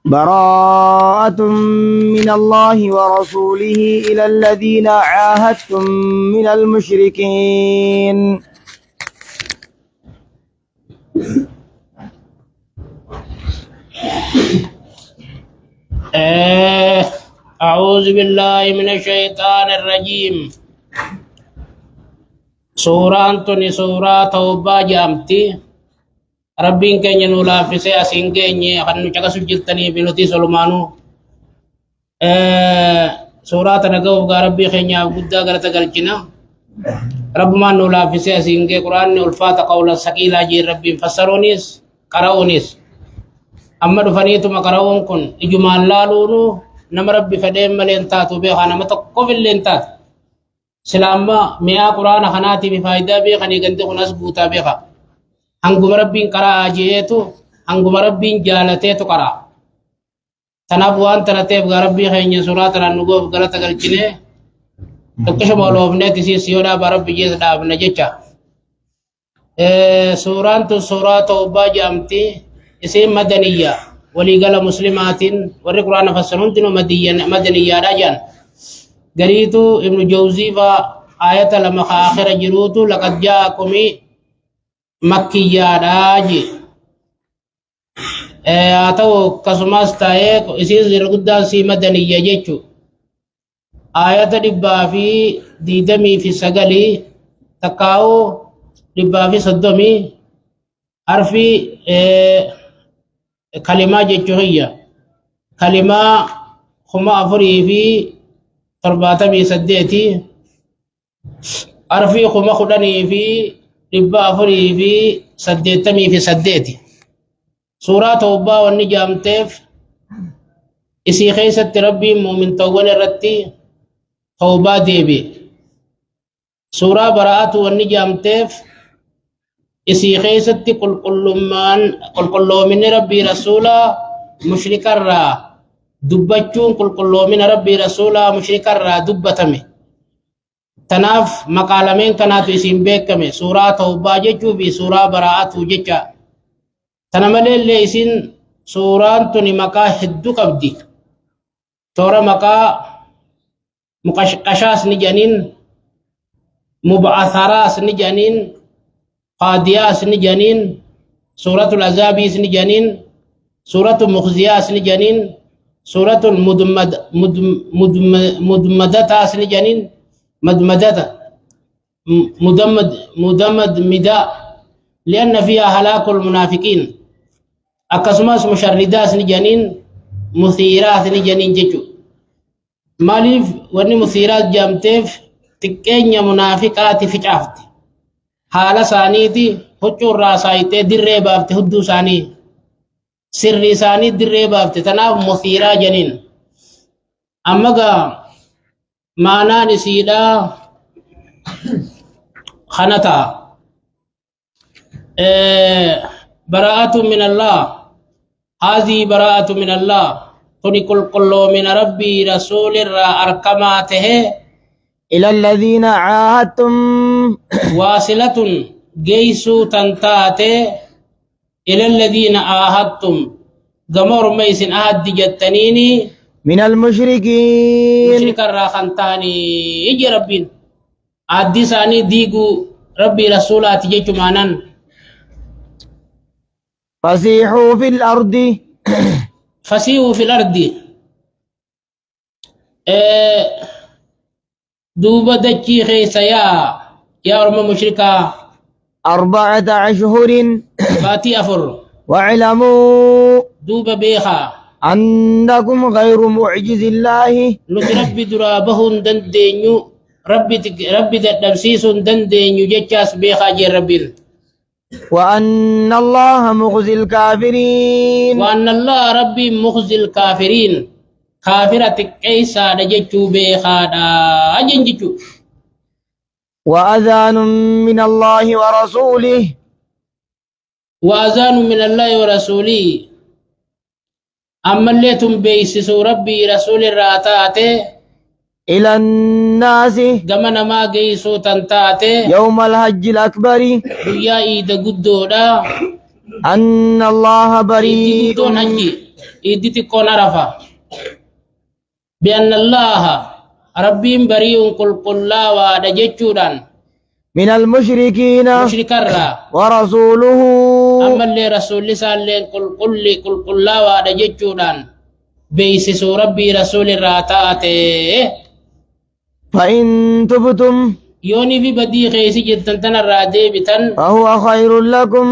براءة من الله ورسوله إلى الذين عاهدتم من المشركين. أعوذ بالله من الشيطان الرجيم. سورة سورة توبة جامتي ربين كن ينولا في سياسين كن يخنو شكا سجلتني بنوتي سلمانو. سورة نقوف ربي خنيا بودا غرتا غلچنا رب ما نولا في سياسين كن قرآن الفات قولا سكيلا جي ربي فسرونيس قرأونيس أما دفنيتو مقرأون كن إجمال لالونو نما ربي فديم ملينتاتو بيخا نما تقف اللينتات سلاما ميا قرآن خناتي بفايدة بيخا نيغنتي خناس بوتا بيخا هنگم ربين قرأ آجيتو هنگم ربين جالتيتو قرأ تنابوان تنتيب غربي خيني سورة رنگوف غلط غلچنه تكشف مولوفنه تسي سيودا بربي جيس دابنا جيچا. سورة توبة جامتي اسم مدنية ولقال مسلمات ورق قرآن فسرون تنو مدنية راجان قريتو ابن جوزي آية لما آخر جروتو لقد جاءكم مكية راجي atau kasumas tae isi zirgudda si madaniya jechu ayata dibba fi didami fi sagali takau dibba fi sodomi arfi kalima jechu hiya kalima khuma afuri fi tarbatami saddeti arfi khuma khudani fi dibba afuri fi saddetami fi saddeti. سورة توبة والنجام تيف إسي خيسة ربي مؤمن توبة الرتي توبة ديبي. سورة براءة والنجام تيف إسي خيسة قل من ربي رسولا مشرك الرا دبتشون قل من ربي رسولا مشرك الرا دبتمي تناف مقالمين كانت إسيم بيكمي سورة توبة جيجو بي سورة براءة جيجا تنملي ليسين سوران تني مكا هدو قبدي تورا مكا مقشقشاس نجانين مبعثراس نجانين قادياس نجانين سورة العذابيس نجانين سورة المخزياس نجانين سورة مدمدتاس نجانين مدمدتا مدمد مداء لأن فيها هلاك المنافقين أكسماس مشردات نجانين مثيرات نجانين جيجو ماليف وني مثيرات جامتيف تكينيا منافقات في عفت حالة سانيتي هجو الراسايتي دري بابت هدو ساني سري ساني دري بابت تناف مثيرا جنين أمغا مانا نسيدا خنتا براءة من الله هذه براءة من الله تنقل كل من ربي رسول أركماته إلى الذين عاهدتم واصلة جيسو تنتاته إلى الذين عاهدتم غمر ميسن عهد جتنيني من المشركين مشرك الراخنتاني يجي ربين عدي ساني ديقو ربي رسولات جيجو مانان فسيحوا في الأرض فسيحوا في الأرض دوبا دجي خيسا يا رب مشركا 4 أشهر فاتي أفر واعلموا دوبا بيخا أنكم غير معجز الله نتربي درابهن دندينيو ربي دمسيس دندينيو جيجاس بيخا جي ربين وأن الله مخزي الكافرين وأن الله ربي مخزي الكافرين كافرة كيسا دجيجو بيخا دا أجنجيجو وأذان من الله ورسوله وأذان من الله ورسوله أما اللي تنبيسسوا ربي رسول الراتاته إلى الناس قمنا ما قيسوا تنتاته يوم الحج الأكبر ويا إيدا قدودا أن الله بريء قدون حجي إيدي تكون عرفة بأن الله ربي بريء قل لا ودجتشودان من المشركين مشرك الرا ورسوله أما اللي رسول لسان قل لا ودجتشودان بيسس ربي رسول الراتاته فإن تبتم يوني في بدي خيسي جدا تنرى ديبتن فهو خير لكم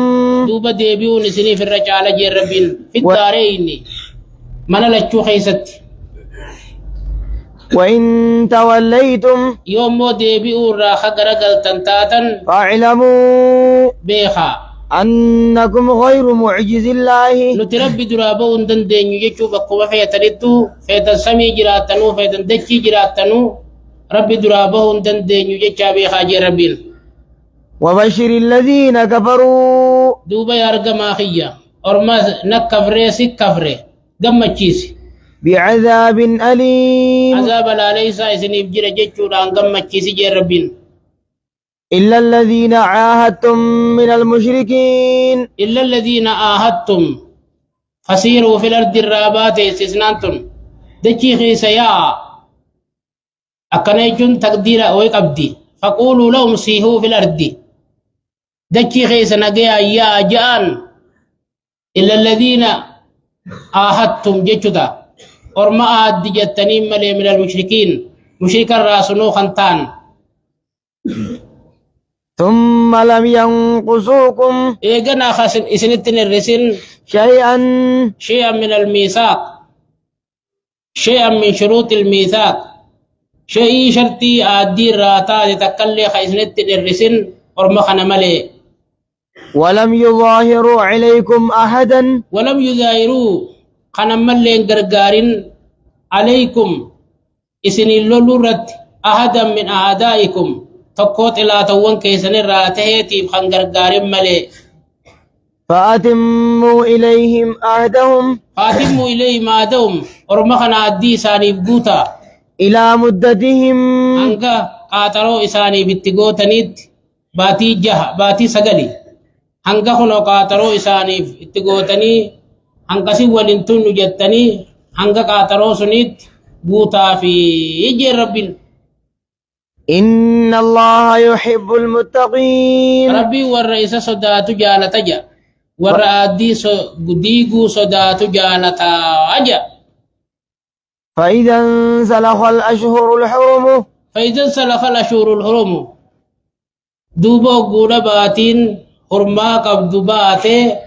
دوبا ديبيون سني في الرجال جربين في الدارين من لچو خيست وإن توليتم يوم مو ديبيون راخا غرقل تنتاتن فاعلموا بيخا أنكم غير معجز الله نتربي درابو اندن دينيو يچو بقوة فيتردو فيتن سمي جراتنو فيتن دچي جراتنو ربي درابو اندن دينيو يچا بيخا جربين وبشر الذين كفروا دوبا يارغما خيا orma nakafre sikafre gammachiisi بعذاب أليم عذاب ليس isiniif jira jechuudhaan gammachiisi jee rabbiin إلا الذين عاهدتم من المشركين إلا الذين آهدتم فسيروا في الأرض الرابات استثنانتم دجي خيسيا أكنيجون تقدير أو قبدي فقولوا لهم سيهوا في الأرض دجي خيس نجيا يا جان إلا الذين آهدتم جتدا أرما آد جتني ملي من المشركين مشرك الراسنو خنتان ثم لم ينقصوكم إيجانا خاسن إسنتن الرسل شيئا شيئا من الميثاق شيئا من شروط الميثاق شيء شرطي آدي راتا تتكلي خيسنتن الرسل أرما ملي ولم يظاهروا عليكم أحدا ولم يظاهروا خنمل غرغارين عليكم إسن اللولورت أحدا من أعدائكم تقوت إلى توان كيسن الراتهيتي خنغرغارين ملي فأتموا إليهم عهدهم فاتموا إليهم عهدهم ورمخنا عدي ساني بقوتا إلى مدتهم أنك قاتلوا إساني باتقوتنيت باتي جه باتي سقلي hanga kuno qaataroo isaaniif itti gootanii hangasi walintun jettanii hanga qaataroo sunitti guutaa fi ijeen rabbiin إن الله يحب المتقين rabbii warra isa sodaatu jaalata ja warra addii diiguu sodaatu jaalataa ja فإذا انسلخ الأشهر الحرم فإذا انسلخ الأشهر الحرم دوبا قول باتين حرما قبض باته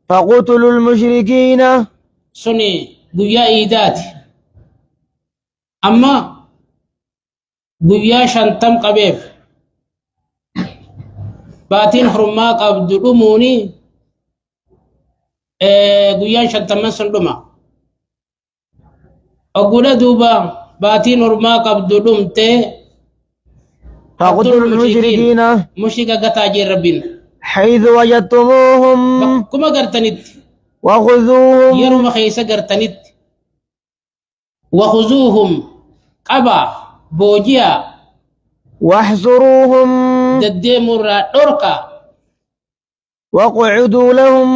فقتلوا المشركين سني قويا إيدات أما قويا شنتم قبيف باتين حرما قبض الأموني قويا شنتم سندما أقول دوبا باتين حرما قبض الأمته فقتلوا المشركين مشركة قتاجي ربين حيث وجدتموهم كما قرتنت وخذوهم يرم خيسة قرتنت وخذوهم قبا بوجيا واحصروهم ددي مرة دوركا واقعدوا لهم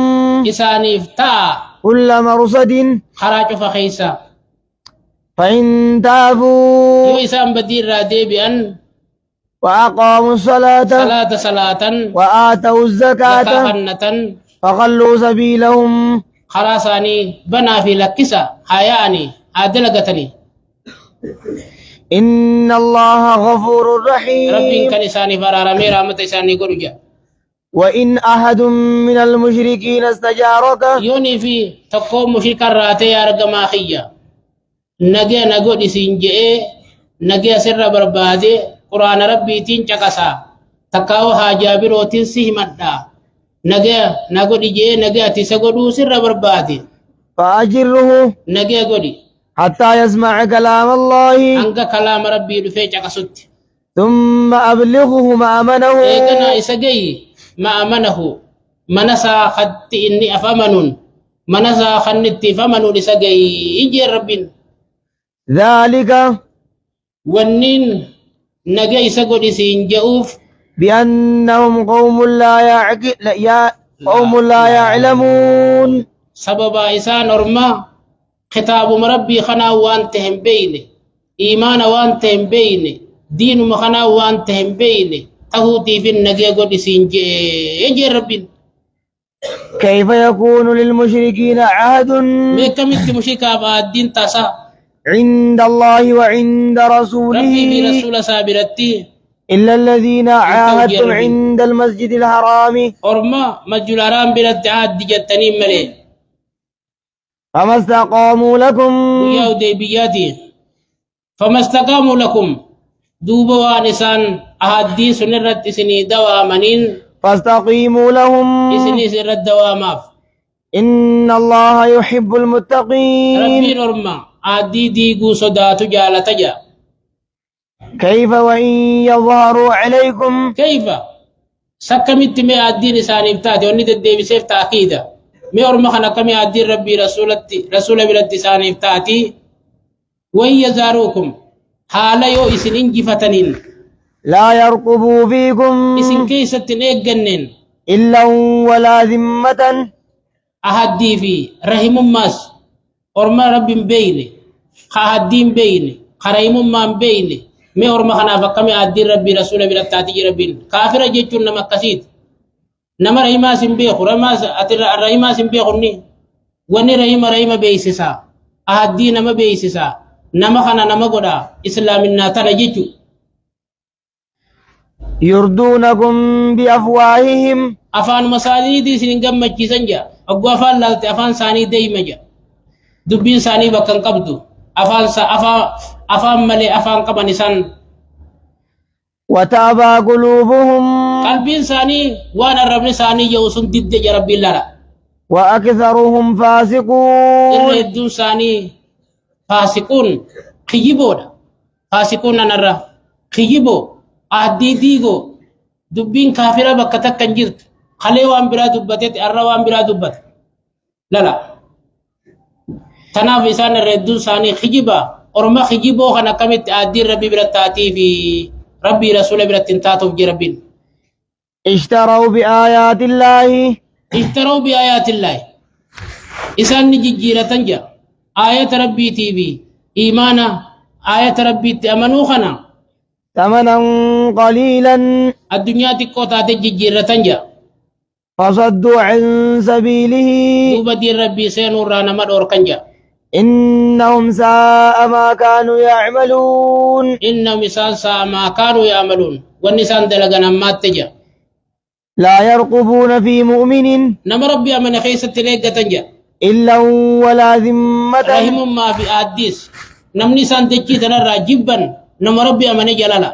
إساني فتا كل مرصد خراج فخيسة فإن تابوا يو إسان بدير رادي بأن وأقاموا الصلاة صلاة وآتوا الزكاة زكاة فخلوا سبيلهم خلاصاني بنا في لكسة حياني عدلقتني إن الله غفور ربي رحيم كان إساني فرارمي رامة إساني قرجة وإن أحد من المشركين استجارك يوني في تقوم مشرك الراتي يا رقما خيّة نجي نقول سنجئ نجي سر بربادي قرآن ربي تين چقسا تقاو حاجابر وتين سهمدا نجي نقول جي نجي تسقدو سر بربادي فأجره نجي قولي حتى يسمع كلام الله أنك كلام ربي دفع چقسد ثم أبلغه مأمنه إيقنا إسقي ما أمنه منسا خدت إني أفمنون منسا خنت فمنون إسقي إجي ربين ذلك ونين نجي سقط سينجؤوف بأنهم قوم قوم لا يعلمون سبب إسان أرما خطاب مربي خنا وانتهم بيني إيمان وانتهم بيني دين مخنا وانتهم بيني تهوتي في النجاة قد سينجي يجي ربي كيف يكون للمشركين عهد ميكمت مشيكا بعد دين تاسا عند الله وعند ربي في رسوله رسول سابرتي إلا الذين عاهدتم ربي. عند المسجد الحرام أرما مجل حرام برد عاد جتني ملي فما استقاموا لكم ويا وديبياتي فما استقاموا لكم دوبا وانسان أحادي سنرد إسني دوا منين فاستقيموا لهم إسني سنرد دوا ماف إن الله يحب المتقين ربي نورما أحادي ديقو صداتو جالتجا كيف وإن يظهروا عليكم كيف سكمت مي الدين ساني بتاعتي وني تدي بسيف تأكيدا مي أرما خنا كمي الدين ربي رسول بلد ساني بتاعتي وإن يزاروكم حالا يو إسن إنجي فتنين لا يرقبوا فيكم إسن كيسة إيقنن إلا ولا ذمة أهدي في رحم ماس أرما رب بيني خهدين بيني خريم ما بيني مي أرما خنا فكمي الدين ربي رسول بلد تاتي ربي كافر جيتون نما كسيد نما رحمة سنبيخ رحمة سنبيخ وني رحمة بيسسا أهدي نما بيسسا نما خنا نما قدا إسلامنا تنجيتو يردونكم بأفواههم afaan masaanii isin gammachiisan jaa oggu afaan laalte afaan saanii deeyma jaa dubbiin saanii bakka hin qabdu afaan malee afaan qaban isan وتأبى قلوبهم qalbiin saanii waan arrabni saanii jedhu sun didde ja rabbiin lara وأكثرهم فاسقون irra hedduun saanii faasiquun kiyyiboodha faasiquun nanarra kiyyiboo addii diigoo dubbiin kaafira bakka takka hin jirtu kalee waan biraa dubbatetti arra waan biraa dubbata lala tanaaf isaan irra hedduun isaanii kijiba orma kijiboo kan akkamitti addiin rabbii biratti taatii fi rabbii rasuula biratti hin taatuuf je rabbiin اشتروا بآيات الله اشتروا بآيات الله إسان نجيجيرة جا آية ربي تي في إيمانا آية ربي تأمنوا خنا ثمنا قليلا الدنيا تكو تاتي جيجيرة جا فصدوا عن سبيله دوبا دي ربي سينور رانا مدور كنجا إنهم ساء ما كانوا يعملون إنهم إسان سا ما كانوا يعملون والنسان دلغنا ما تجا لا يرقبون في مؤمن نما ربي أمن خيسة تلقى تنجا إلا ولا ذمة رحم ما في آديس نمني سان تجي تنرى جبا نما ربي أمن جلالا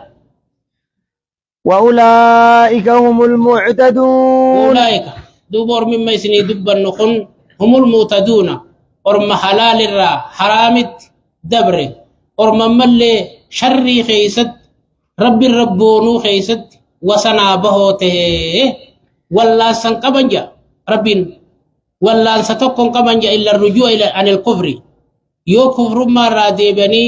وأولئك هم المعتدون أولئك دوبور مما يسني دبا نخن هم المعتدون أرم حلال الرا حرامت دبري أرم ملي شري خيست رب الربونو خيست وسنا بهوته ولا سنقبنجا ربين ولا ستكون قبنجا إلا الرجوع إلى عن الكفر يو كفر ما رادي بني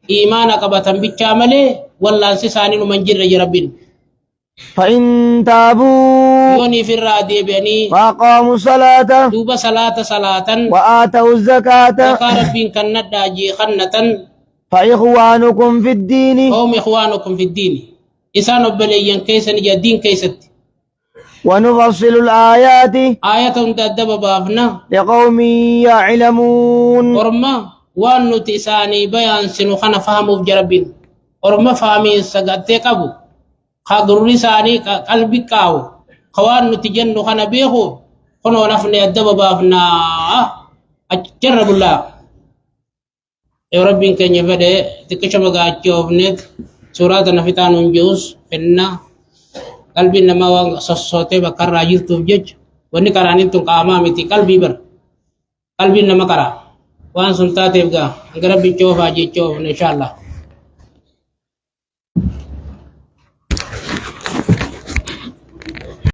إيمانك بطن بكامله ولا سساني من جر ربين فإن تابوا يوني في الرادي بني وأقاموا الصلاة دوبا صلاة وآتوا الزكاة وقال ربين كنت داجي خنة فإخوانكم في الدين هم إخوانكم في الدين إسان بليين كيسا نجا دين كيست ونفصل الآيات آية تدب بابنا لقوم يعلمون ورما وانو تساني بيان سنو خنا فهمو بجربين ورما فهمي سقطي قبو خاضر لساني قلبي كاو خوان نتجنو خنا بيخو خنو نفني الدب بابنا أجرب الله يا ربي كن يفدي تكشف غاچو بنت سورة نفتان جوز فينا قلبي نما صوتي بكر راجل توجج وني كرانين تو قامامتي قلبي بر قلبي نما كرا وان سلطاتي بغا ربي چوف اجي چوف ان شاء الله